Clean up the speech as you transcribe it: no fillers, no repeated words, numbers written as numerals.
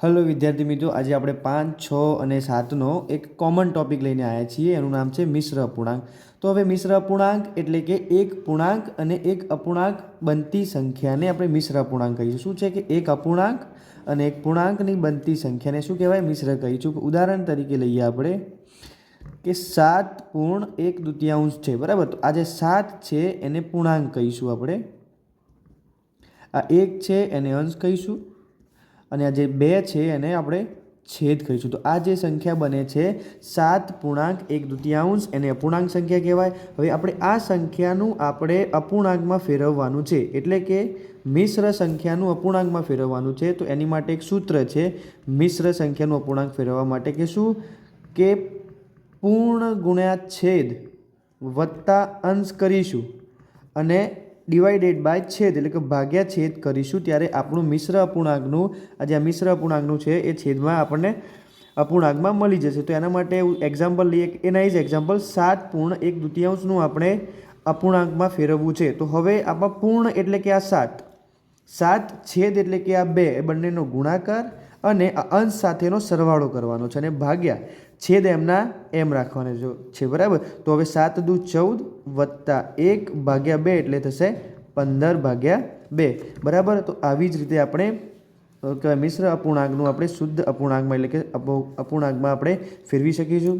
Hello विद्यार्थी मित्रों, आज આપણે 5, 6 અને 7નો એક કોમન ટોપિક લઈને આવ્યા છીએ। એનું નામ છે મિશ્ર અપૂર્ણાંક। તો હવે મિશ્ર અપૂર્ણાંક એટલે કે એક પૂર્ણાંક અને એક અપૂર્ણાંક બનતી સંખ્યાને આપણે મિશ્ર અપૂર્ણાંક કહીશું। શું છે કે એક અપૂર્ણાંક અને એક પૂર્ણાંકની બનતી સંખ્યાને શું કહેવાય? મિશ્ર કહીશું। ઉદાહરણ તરીકે લઈએ આપણે કે 7.1/2 છે, બરાબર। તો આ જે 7 છે એને પૂર્ણાંક કહીશું આપણે, આ 1 છે એને અંશ કહીશું અને આ જે 2 છે એને આપણે છેદ કહીશું। તો આ જે સંખ્યા બને છે 7.1/2, એને અપૂર્ણાંક સંખ્યા કહેવાય। હવે આપણે આ સંખ્યાનું આપણે અપૂર્ણાંકમાં ફેરવવાનું છે, એટલે કે મિશ્ર સંખ્યાનું અપૂર્ણાંકમાં ફેરવવાનું છે। તો એની માટે એક સૂત્ર છે મિશ્ર સંખ્યાનું અપૂર્ણાંક ફેરવવા માટે, કે શું કે પૂર્ણ ગુણ્યા છેદ વત્તા અંશ કરીશું અને ડિવાઇડેડ બાય છેદ એટલે કે ભાગ્યા છેદ કરીશું, ત્યારે આપણું મિશ્ર અપૂર્ણાંકનું આ જે મિશ્ર અપૂર્ણાંકનું છે એ છેદમાં આપણને અપૂર્ણાંકમાં મળી જશે। તો એના માટે એક્ઝામ્પલ લઈએ, એના જ એક્ઝામ્પલ 7.1/2નું આપણે અપૂર્ણાંકમાં ફેરવવું છે। તો હવે આમાં પૂર્ણ એટલે કે આ 7 છેદ એટલે કે આ 2, એ બંનેનો ગુણાકાર અને આ અંશ સાથેનો સરવાળો કરવાનો છે અને ભાગ્યા છેદ એમના એમ રાખવાના છે, બરાબર। તો હવે 7 દુ 14 વત્તા 1/2 એટલે થશે 15/2, બરાબર। તો આવી જ રીતે આપણે મિશ્ર અપૂર્ણાંકનું આપણે શુદ્ધ અપૂર્ણાંકમાં એટલે કે અપૂર્ણાંકમાં આપણે ફેરવી શકીશું।